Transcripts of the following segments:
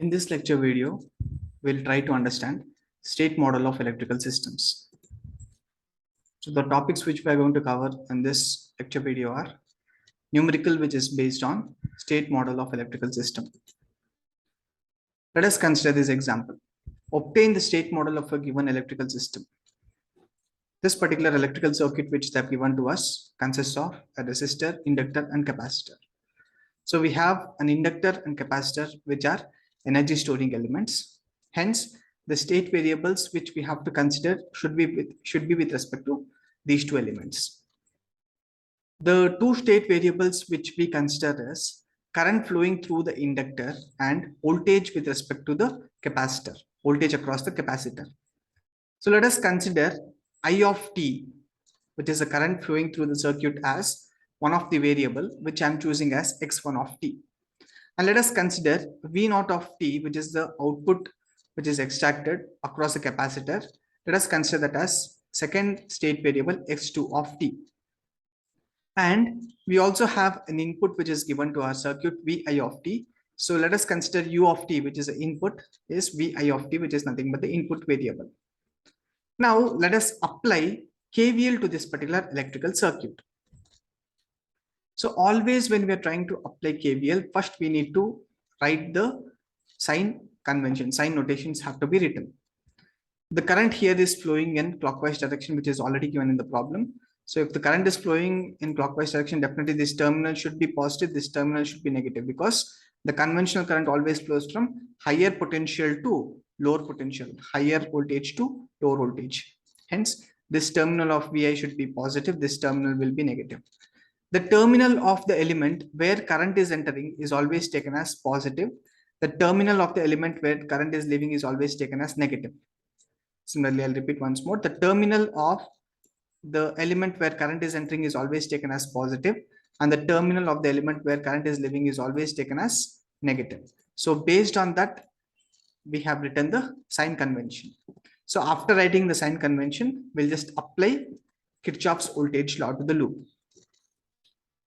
In this lecture video, we'll try to understand state model of electrical systems. So the topics which we are going to cover in this lecture video are numerical, which is based on state model of electrical system. Let us consider this example. Obtain the state model of a given electrical system. This particular electrical circuit which they have given to us consists of a resistor, inductor, and capacitor. So we have an inductor and capacitor which are energy storing elements. Hence, the state variables which we have to consider should be with respect to these two elements. The two state variables which we consider is current flowing through the inductor and voltage with respect to the capacitor, voltage across the capacitor. So let us consider I of t, which is the current flowing through the circuit, as one of the variable which I'm choosing as x1 of t. And let us consider V naught of t, which is the output which is extracted across the capacitor. Let us consider that as second state variable x2 of t. And we also have an input which is given to our circuit Vi of t. So let us consider u of t, which is the input, is Vi of t, which is nothing but the input variable. Now let us apply KVL to this particular electrical circuit. So always when we are trying to apply KVL, first we need to write the sign convention. Sign notations have to be written. The current here is flowing in clockwise direction, which is already given in the problem. So if the current is flowing in clockwise direction, definitely this terminal should be positive, this terminal should be negative, because the conventional current always flows from higher potential to lower potential, higher voltage to lower voltage. Hence, this terminal of Vi should be positive, this terminal will be negative. The terminal of the element where current is entering is always taken as positive. The terminal of the element where current is leaving is always taken as negative. Similarly, I'll repeat once more. The terminal of the element where current is entering is always taken as positive, and the terminal of the element where current is leaving is always taken as negative. So based on that, we have written the sign convention. So after writing the sign convention, we'll just apply Kirchhoff's voltage law to the loop.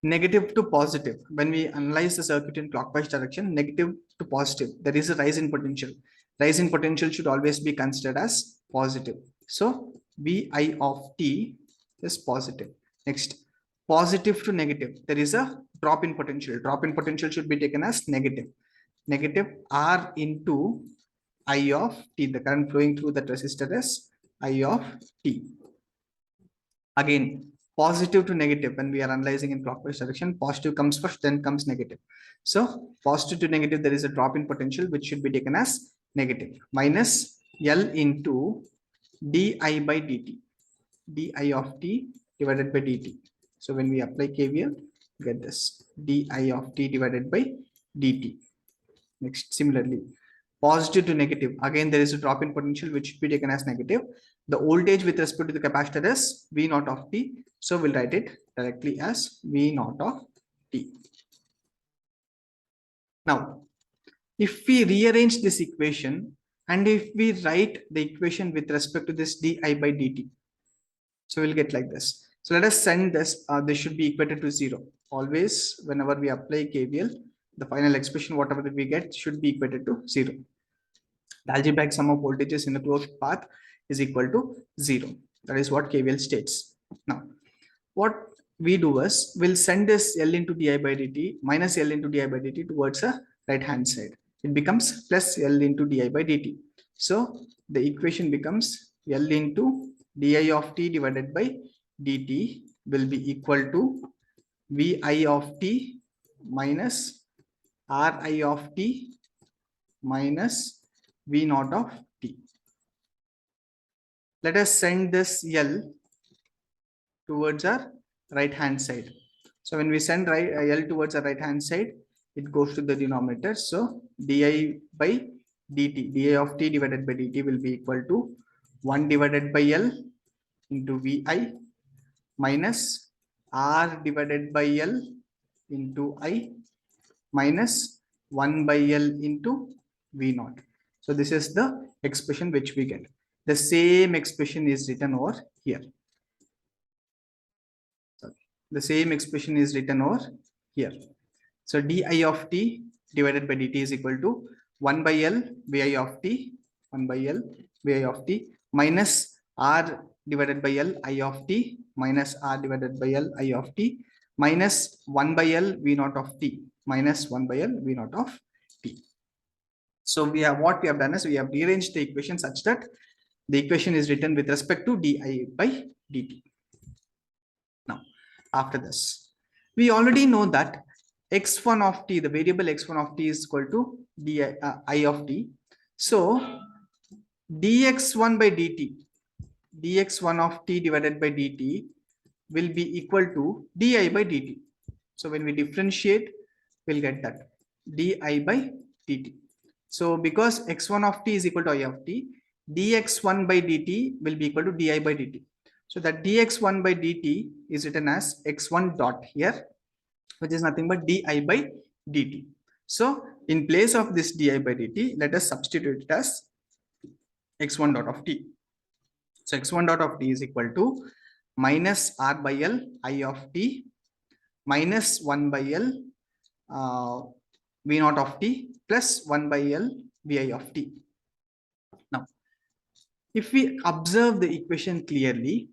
Negative to positive. When we analyze the circuit in clockwise direction, negative to positive, there is a rise in potential. Rise in potential should always be considered as positive. So Vi of t is positive. Next, positive to negative, there is a drop in potential. Drop in potential should be taken as negative. Negative R into I of t. The current flowing through that resistor is I of t. Again, positive to negative. When we are analyzing in clockwise direction, positive comes first, then comes negative. So positive to negative, there is a drop in potential which should be taken as negative. Minus L into di by dt, di of t divided by dt. So when we apply KVL, get this di of t divided by dt. Next, similarly, positive to negative, again there is a drop in potential which should be taken as negative. The voltage with respect to the capacitor is V naught of t, so we'll write it directly as V naught of t. Now if we rearrange this equation and if we write the equation with respect to this di by dt, so we'll get like this. So let us send this, this should be equated to 0. Always whenever we apply KVL, the final expression whatever that we get should be equated to 0. The algebraic sum of voltages in the closed path is equal to 0. That is what KVL states. Now, what we do is we'll send this L into di by dt minus L into di by dt towards the right hand side. It becomes plus L into di by dt. So the equation becomes L into di of t divided by dt will be equal to Vi of t minus Ri of t minus V naught of t. Let us send this L towards our right hand side. So when we send L towards the right hand side, it goes to the denominator. So di by dt, di of t divided by dt will be equal to 1 divided by L into Vi minus R divided by L into I minus 1 by L into V naught. So this is the expression which we get. The same expression is written over here. The same expression is written over here. So di of t divided by dt is equal to 1 by L Vi of t, 1 by L Vi of t minus R divided by L I of t minus R divided by L I of t minus 1 by L V naught of t minus 1 by L V naught of t. So what we have done is we have rearranged the equation such that the equation is written with respect to di by dt. Now, after this, we already know that x1 of t, the variable x1 of t is equal to I of t. So, dx1 by dt, dx1 of t divided by dt will be equal to di by dt. So, when we differentiate, we'll get that di by dt. So, because x1 of t is equal to I of t, dx1 by dt will be equal to di by dt. So that dx1 by dt is written as x1 dot here, which is nothing but di by dt. So in place of this di by dt, let us substitute it as x1 dot of t. So x1 dot of t is equal to minus r by l I of t minus 1 by l v naught of t plus 1 by l vi of t. Now, if we observe the equation clearly,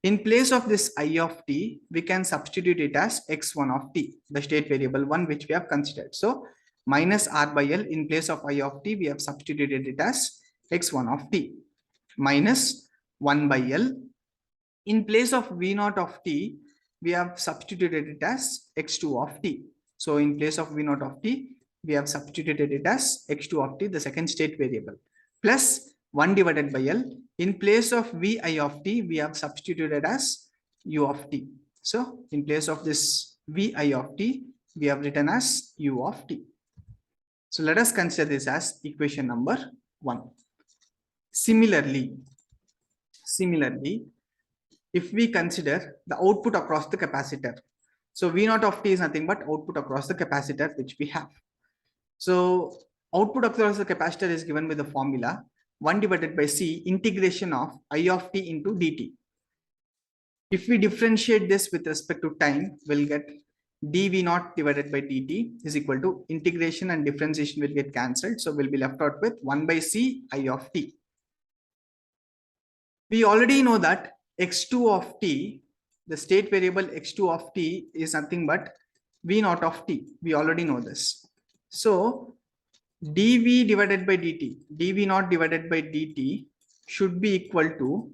in place of this I of t, we can substitute it as x1 of t, the state variable one which we have considered. So minus r by l, in place of I of t, we have substituted it as x1 of t minus 1 by l. In place of v naught of t, we have substituted it as x2 of t. So in place of v naught of t, we have substituted it as x2 of t, the second state variable, plus 1 divided by L. In place of Vi of t, we have substituted as U of t. So in place of this Vi of t, we have written as U of t. So let us consider this as equation number 1. Similarly, if we consider the output across the capacitor, so V naught of t is nothing but output across the capacitor which we have. So output across the capacitor is given with the formula 1 divided by C integration of I of t into dt. If we differentiate this with respect to time, we'll get dv naught divided by dt is equal to integration and differentiation will get cancelled. So we'll be left out with 1 by C I of t. We already know that x2 of t, the state variable x2 of t is nothing but v naught of t. We already know this. So dv divided by dt, dv naught divided by dt should be equal to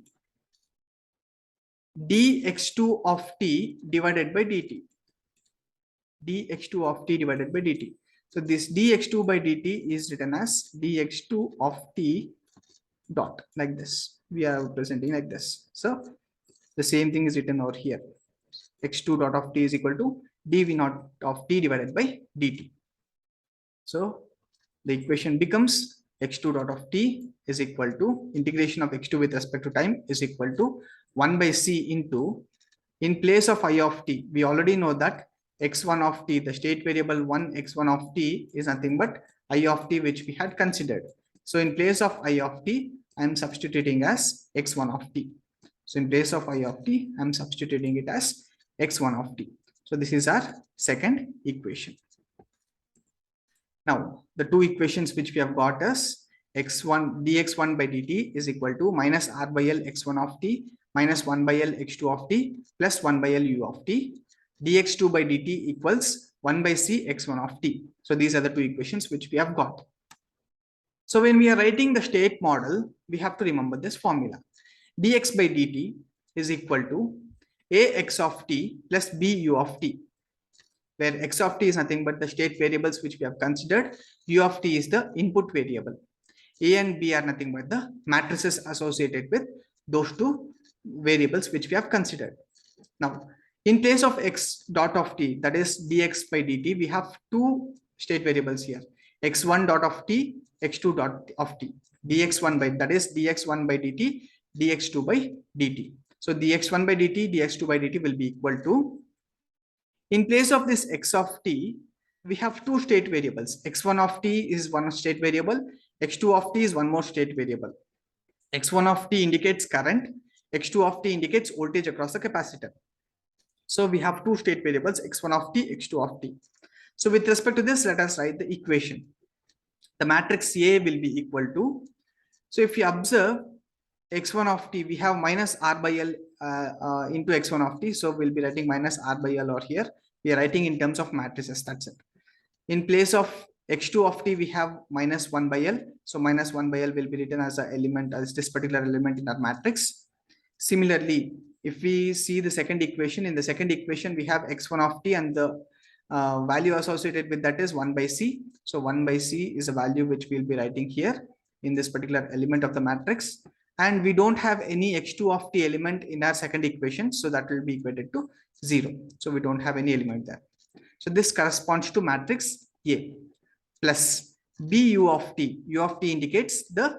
dx2 of t divided by dt, dx2 of t divided by dt. So this dx2 by dt is written as dx2 of t dot, like this. We are representing like this. So the same thing is written over here. x2 dot of t is equal to dv naught of t divided by dt. So the equation becomes x2 dot of t is equal to integration of x2 with respect to time is equal to 1 by C into, in place of I of t, we already know that x1 of t, the state variable 1 x1 of t is nothing but I of t which we had considered. So in place of I of t, I am substituting as x1 of t. So in place of I of t, I am substituting it as x1 of t. So this is our second equation. Now, the two equations which we have got is x1 dx1 by dt is equal to minus r by l x1 of t minus 1 by l x2 of t plus 1 by l u of t. dx2 by dt equals 1 by c x1 of t. So these are the two equations which we have got. So when we are writing the state model, we have to remember this formula. dx by dt is equal to ax of t plus bu of t, where x of t is nothing but the state variables which we have considered. U of t is the input variable. A and B are nothing but the matrices associated with those two variables which we have considered. Now, in place of x dot of t, that is dx by dt, we have two state variables here. x1 dot of t, x2 dot of t. dx1 by, that is dx1 by dt, dx2 by dt. So dx1 by dt, dx2 by dt will be equal to, in place of this x of t, we have two state variables. x1 of t is one state variable, x2 of t is one more state variable. x1 of t indicates current, x2 of t indicates voltage across the capacitor. So we have two state variables, x1 of t, x2 of t. So with respect to this, let us write the equation. the matrix A will be equal to, so if you observe x1 of t, we have minus r by l into x1 of t. So we'll be writing minus r by l, or here we are writing in terms of matrices. That's it. In place of x2 of t, we have minus 1 by l. So minus 1 by l will be written as an element, as this particular element in our matrix. Similarly, if we see the second equation, in the second equation, we have x1 of t, and the value associated with that is 1 by c. So 1 by c is a value which we'll be writing here in this particular element of the matrix. And we don't have any x2 of t element in our second equation, so that will be equated to 0. So we don't have any element there. So this corresponds to matrix A plus B u of t. U of t indicates the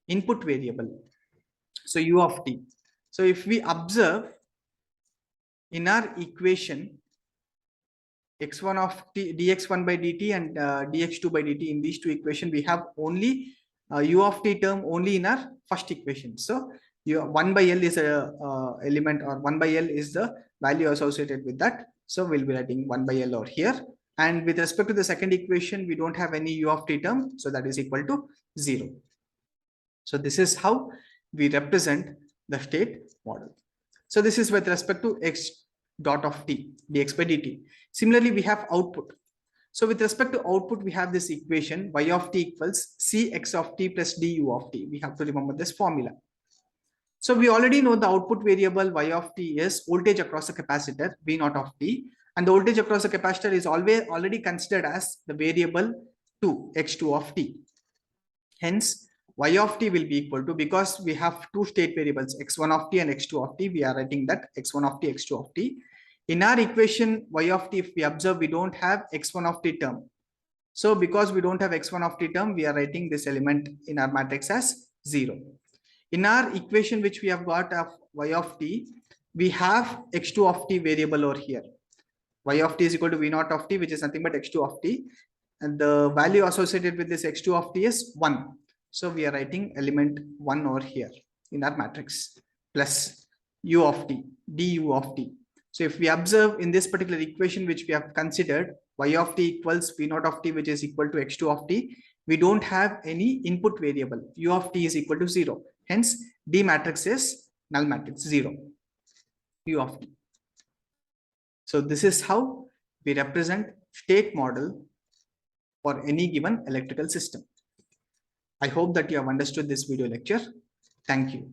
input variable. So u of t. So if we observe in our equation, x1 of t, dx1 by dt and dx2 by dt, in these two equations, we have only u of t term only in our first equation. So 1 by l is a element, or 1 by l is the value associated with that. So we'll be writing 1 by l over here. And with respect to the second equation, we don't have any u of t term. So that is equal to 0. So this is how we represent the state model. So this is with respect to x dot of t, dx by dt. Similarly, we have output. So with respect to output, we have this equation y of t equals cx of t plus du of t. We have to remember this formula. So we already know the output variable y of t is voltage across a capacitor v naught of t, and the voltage across a capacitor is already considered as the variable 2 x2 of t. Hence y of t will be equal to, because we have two state variables x1 of t and x2 of t, we are writing that x1 of t, x2 of t. In our equation y of t, if we observe, we don't have x1 of t term. So because we don't have x1 of t term, we are writing this element in our matrix as 0. In our equation which we have got of y of t, we have x2 of t variable over here. Y of t is equal to v naught of t, which is nothing but x2 of t. And the value associated with this x2 of t is 1. So we are writing element 1 over here in our matrix, plus u of t, du of t. So if we observe in this particular equation which we have considered, y of t equals v naught of t, which is equal to x2 of t, we don't have any input variable. U of t is equal to 0. Hence, D matrix is null matrix, 0. U of t. So this is how we represent state model for any given electrical system. I hope that you have understood this video lecture. Thank you.